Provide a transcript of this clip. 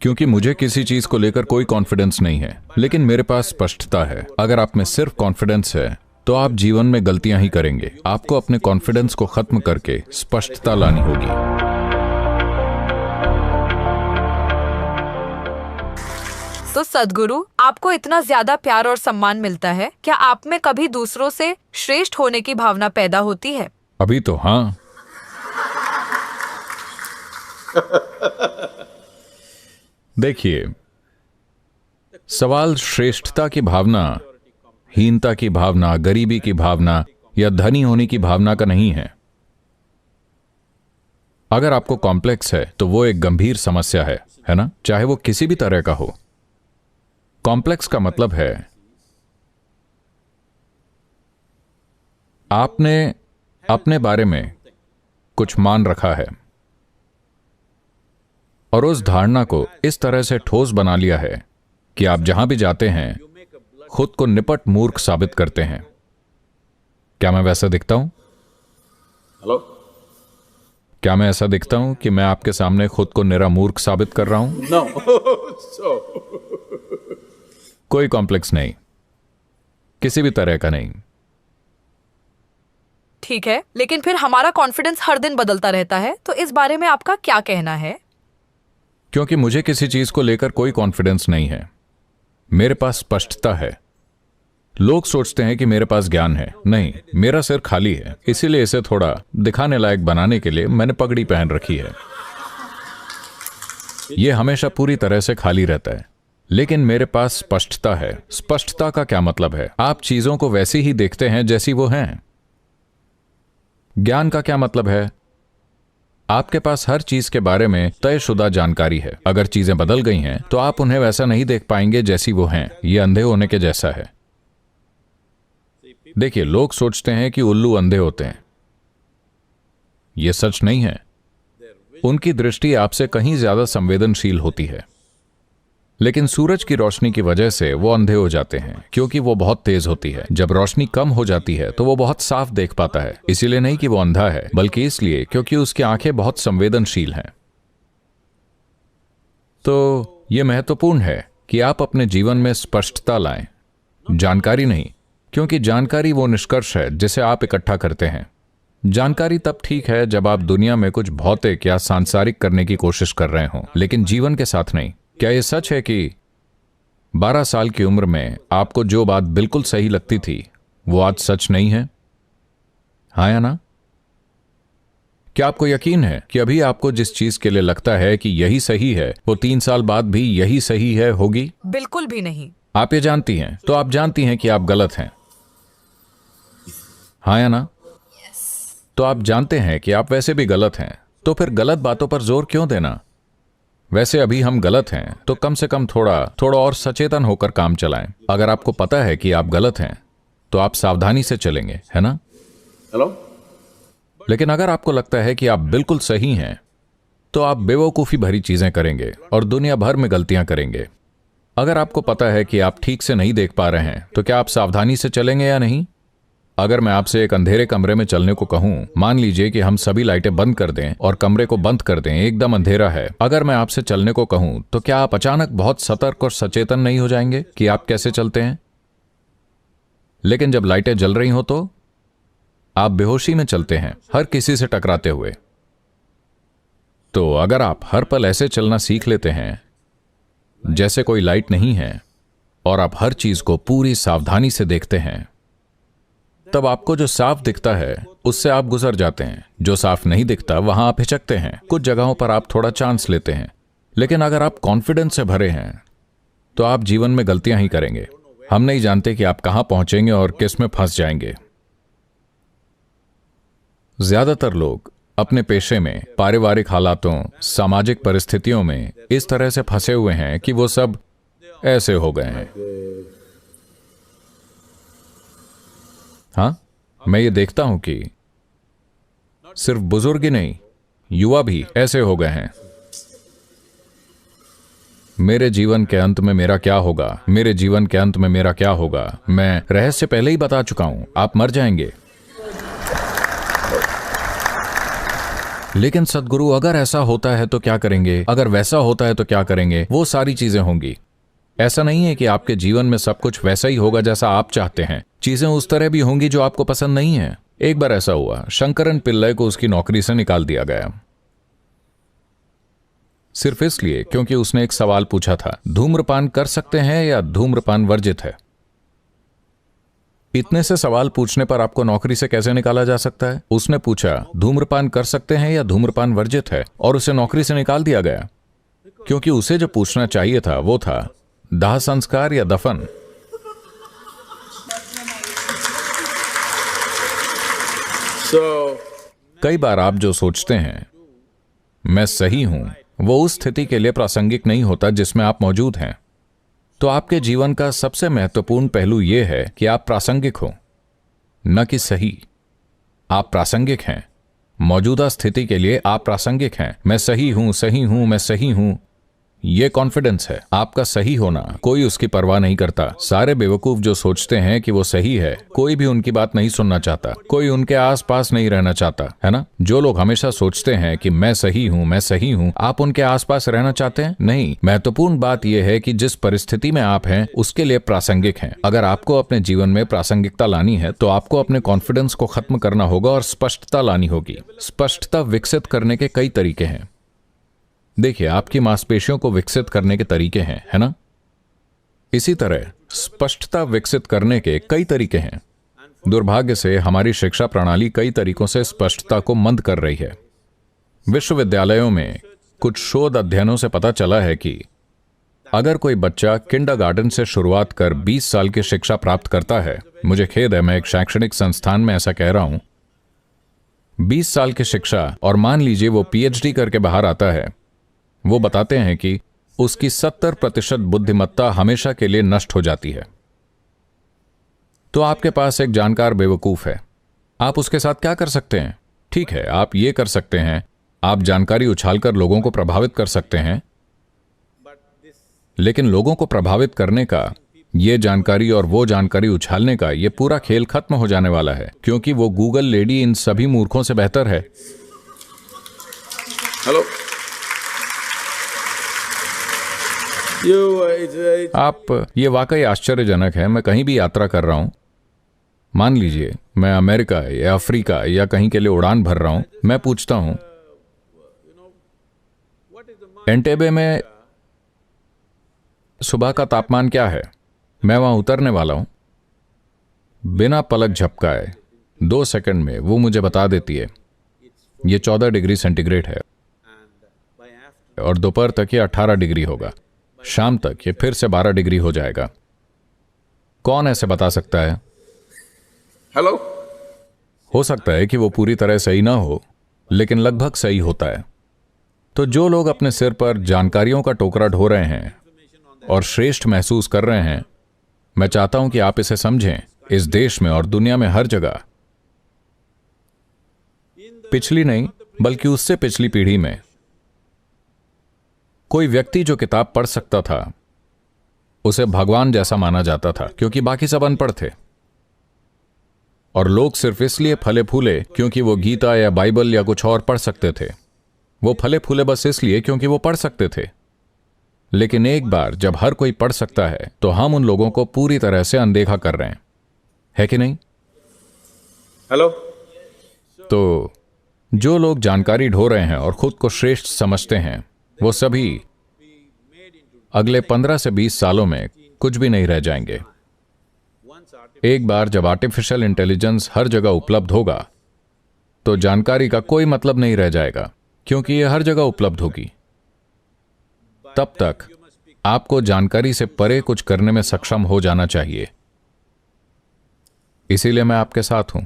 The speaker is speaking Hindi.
क्योंकि मुझे किसी चीज को लेकर कोई कॉन्फिडेंस नहीं है, लेकिन मेरे पास स्पष्टता है। अगर आप में सिर्फ कॉन्फिडेंस है तो आप जीवन में गलतियां ही करेंगे। आपको अपने कॉन्फिडेंस को खत्म करके स्पष्टता लानी होगी। तो सद्गुरु, आपको इतना ज्यादा प्यार और सम्मान मिलता है, क्या आप में कभी दूसरों से श्रेष्ठ होने की भावना पैदा होती है? अभी तो हाँ। देखिए, सवाल श्रेष्ठता की भावना, हीनता की भावना, गरीबी की भावना या धनी होने की भावना का नहीं है। अगर आपको कॉम्प्लेक्स है तो वो एक गंभीर समस्या है ना? चाहे वो किसी भी तरह का हो। कॉम्प्लेक्स का मतलब है आपने अपने बारे में कुछ मान रखा है और उस धारणा को इस तरह से ठोस बना लिया है कि आप जहां भी जाते हैं खुद को निपट मूर्ख साबित करते हैं। क्या मैं वैसा दिखता हूं? हेलो, क्या मैं ऐसा दिखता हूं कि मैं आपके सामने खुद को निरा मूर्ख साबित कर रहा हूं? नो। कोई कॉम्प्लेक्स नहीं, किसी भी तरह का नहीं। ठीक है, लेकिन फिर हमारा कॉन्फिडेंस हर दिन बदलता रहता है, तो इस बारे में आपका क्या कहना है? क्योंकि मुझे किसी चीज को लेकर कोई कॉन्फिडेंस नहीं है, मेरे पास स्पष्टता है। लोग सोचते हैं कि मेरे पास ज्ञान है, नहीं, मेरा सिर खाली है। इसीलिए इसे थोड़ा दिखाने लायक बनाने के लिए मैंने पगड़ी पहन रखी है। यह हमेशा पूरी तरह से खाली रहता है, लेकिन मेरे पास स्पष्टता है। स्पष्टता का क्या मतलब है? आप चीजों को वैसी ही देखते हैं जैसी वो हैं। ज्ञान का क्या मतलब है? आपके पास हर चीज के बारे में तयशुदा जानकारी है। अगर चीजें बदल गई हैं तो आप उन्हें वैसा नहीं देख पाएंगे जैसी वो हैं। यह अंधे होने के जैसा है। देखिए, लोग सोचते हैं कि उल्लू अंधे होते हैं। यह सच नहीं है। उनकी दृष्टि आपसे कहीं ज्यादा संवेदनशील होती है, लेकिन सूरज की रोशनी की वजह से वो अंधे हो जाते हैं क्योंकि वो बहुत तेज होती है। जब रोशनी कम हो जाती है तो वो बहुत साफ देख पाता है। इसीलिए नहीं कि वो अंधा है, बल्कि इसलिए क्योंकि उसकी आंखें बहुत संवेदनशील हैं। तो ये महत्वपूर्ण है कि आप अपने जीवन में स्पष्टता लाएं, जानकारी नहीं, क्योंकि जानकारी वो निष्कर्ष है जिसे आप इकट्ठा करते हैं। जानकारी तब ठीक है जब आप दुनिया में कुछ भौतिक या सांसारिक करने की कोशिश कर रहे हों, लेकिन जीवन के साथ नहीं। क्या यह सच है कि 12 साल की उम्र में आपको जो बात बिल्कुल सही लगती थी वो आज सच नहीं है? हाँ या ना? क्या आपको यकीन है कि अभी आपको जिस चीज के लिए लगता है कि यही सही है वो 3 साल बाद भी यही सही है होगी? बिल्कुल भी नहीं। आप ये जानती हैं, तो आप जानती हैं कि आप गलत हैं। हाँ या ना? तो आप जानते हैं कि आप वैसे भी गलत हैं, तो फिर गलत बातों पर जोर क्यों देना? वैसे अभी हम गलत हैं तो कम से कम थोड़ा और सचेतन होकर काम चलाएं। अगर आपको पता है कि आप गलत हैं तो आप सावधानी से चलेंगे, है ना? हेलो, लेकिन अगर आपको लगता है कि आप बिल्कुल सही हैं तो आप बेवकूफ़ी भरी चीजें करेंगे और दुनिया भर में गलतियां करेंगे। अगर आपको पता है कि आप ठीक से नहीं देख पा रहे हैं तो क्या आप सावधानी से चलेंगे या नहीं? अगर मैं आपसे एक अंधेरे कमरे में चलने को कहूं, मान लीजिए कि हम सभी लाइटें बंद कर दें और कमरे को बंद कर दें, एकदम अंधेरा है। अगर मैं आपसे चलने को कहूं तो क्या आप अचानक बहुत सतर्क और सचेतन नहीं हो जाएंगे कि आप कैसे चलते हैं? लेकिन जब लाइटें जल रही हो तो आप बेहोशी में चलते हैं, हर किसी से टकराते हुए। तो अगर आप हर पल ऐसे चलना सीख लेते हैं जैसे कोई लाइट नहीं है और आप हर चीज को पूरी सावधानी से देखते हैं, तब आपको जो साफ दिखता है उससे आप गुजर जाते हैं। जो साफ नहीं दिखता वहां आप हिचकते हैं, कुछ जगहों पर आप थोड़ा चांस लेते हैं। लेकिन अगर आप कॉन्फिडेंस से भरे हैं तो आप जीवन में गलतियां ही करेंगे। हम नहीं जानते कि आप कहां पहुंचेंगे और किस में फंस जाएंगे। ज्यादातर लोग अपने पेशे में, पारिवारिक हालातों, सामाजिक परिस्थितियों में इस तरह से फंसे हुए हैं कि वो सब ऐसे हो गए हैं। हाँ, मैं ये देखता हूं कि सिर्फ बुजुर्ग ही नहीं, युवा भी ऐसे हो गए हैं। मेरे जीवन के अंत में मेरा क्या होगा? मेरे जीवन के अंत में मेरा क्या होगा? मैं रहस्य पहले ही बता चुका हूं, आप मर जाएंगे। लेकिन सद्गुरु, अगर ऐसा होता है तो क्या करेंगे, अगर वैसा होता है तो क्या करेंगे, वो सारी चीजें होंगी। ऐसा नहीं है कि आपके जीवन में सब कुछ वैसा ही होगा जैसा आप चाहते हैं। चीजें उस तरह भी होंगी जो आपको पसंद नहीं है। एक बार ऐसा हुआ, शंकरन पिल्लई को उसकी नौकरी से निकाल दिया गया, सिर्फ इसलिए क्योंकि उसने एक सवाल पूछा था, धूम्रपान कर सकते हैं या धूम्रपान वर्जित है। इतने से सवाल पूछने पर आपको नौकरी से कैसे निकाला जा सकता है? उसने पूछा, धूम्रपान कर सकते हैं या धूम्रपान वर्जित है, और उसे नौकरी से निकाल दिया गया, क्योंकि उसे जो पूछना चाहिए था वो था दाह संस्कार या दफन। कई बार आप जो सोचते हैं मैं सही हूं, वो उस स्थिति के लिए प्रासंगिक नहीं होता जिसमें आप मौजूद हैं। तो आपके जीवन का सबसे महत्वपूर्ण पहलू यह है कि आप प्रासंगिक हो, न कि सही। आप प्रासंगिक हैं। मौजूदा स्थिति के लिए आप प्रासंगिक हैं। मैं सही हूं, सही हूं, मैं सही हूं, यह कॉन्फिडेंस है। आपका सही होना कोई उसकी परवाह नहीं करता। सारे बेवकूफ जो सोचते हैं कि वो सही है, कोई भी उनकी बात नहीं सुनना चाहता, कोई उनके आसपास नहीं रहना चाहता, है ना? जो लोग हमेशा सोचते हैं कि मैं सही हूं, मैं सही हूं, आप उनके आसपास रहना चाहते हैं? नहीं। महत्वपूर्ण बात यह है कि जिस परिस्थिति में आप हैं उसके लिए प्रासंगिक हैं। अगर आपको अपने जीवन में प्रासंगिकता लानी है तो आपको अपने कॉन्फिडेंस को खत्म करना होगा और स्पष्टता लानी होगी। स्पष्टता विकसित करने के कई तरीके हैं। देखिए, आपकी मांसपेशियों को विकसित करने के तरीके हैं, है ना? इसी तरह स्पष्टता विकसित करने के कई तरीके हैं। दुर्भाग्य से हमारी शिक्षा प्रणाली कई तरीकों से स्पष्टता को मंद कर रही है। विश्वविद्यालयों में कुछ शोध अध्ययनों से पता चला है कि अगर कोई बच्चा किंडरगार्टन से शुरुआत कर 20 साल की शिक्षा प्राप्त करता है, मुझे खेद है मैं एक शैक्षणिक संस्थान में ऐसा कह रहा हूं, 20 साल की शिक्षा, और मान लीजिए वो पीएचडी करके बाहर आता है, वो बताते हैं कि उसकी 70% बुद्धिमत्ता हमेशा के लिए नष्ट हो जाती है। तो आपके पास एक जानकार बेवकूफ है, आप उसके साथ क्या कर सकते हैं? ठीक है, आप ये कर सकते हैं, आप जानकारी उछालकर लोगों को प्रभावित कर सकते हैं, लेकिन लोगों को प्रभावित करने का, ये जानकारी और वो जानकारी उछालने का, ये पूरा खेल खत्म हो जाने वाला है, क्योंकि वो गूगल लेडी इन सभी मूर्खों से बेहतर है। हेलो, आप, ये वाकई आश्चर्यजनक है। मैं कहीं भी यात्रा कर रहा हूं, मान लीजिए मैं अमेरिका या अफ्रीका या कहीं के लिए उड़ान भर रहा हूं, मैं पूछता हूं एंटेबे में सुबह का तापमान क्या है? मैं वहां उतरने वाला हूं, बिना पलक झपकाए 2 सेकंड में वो मुझे बता देती है ये 14 डिग्री सेंटीग्रेड है, और दोपहर तक ये 18 डिग्री होगा, शाम तक ये फिर से 12 डिग्री हो जाएगा। कौन ऐसे बता सकता है? हेलो, हो सकता है कि वो पूरी तरह सही ना हो, लेकिन लगभग सही होता है। तो जो लोग अपने सिर पर जानकारियों का टोकरा ढो रहे हैं और श्रेष्ठ महसूस कर रहे हैं, मैं चाहता हूं कि आप इसे समझें। इस देश में और दुनिया में हर जगह, पिछली नहीं बल्कि उससे पिछली पीढ़ी में, कोई व्यक्ति जो किताब पढ़ सकता था उसे भगवान जैसा माना जाता था, क्योंकि बाकी सब अनपढ़ थे। और लोग सिर्फ इसलिए फले फूले क्योंकि वो गीता या बाइबल या कुछ और पढ़ सकते थे। वो फले फूले बस इसलिए क्योंकि वो पढ़ सकते थे। लेकिन एक बार जब हर कोई पढ़ सकता है तो हम उन लोगों को पूरी तरह से अनदेखा कर रहे हैं, है कि नहीं? हेलो, तो जो लोग जानकारी ढो रहे हैं और खुद को श्रेष्ठ समझते हैं, वो सभी अगले 15 से 20 सालों में कुछ भी नहीं रह जाएंगे। एक बार जब आर्टिफिशियल इंटेलिजेंस हर जगह उपलब्ध होगा तो जानकारी का कोई मतलब नहीं रह जाएगा, क्योंकि यह हर जगह उपलब्ध होगी। तब तक आपको जानकारी से परे कुछ करने में सक्षम हो जाना चाहिए। इसीलिए मैं आपके साथ हूं।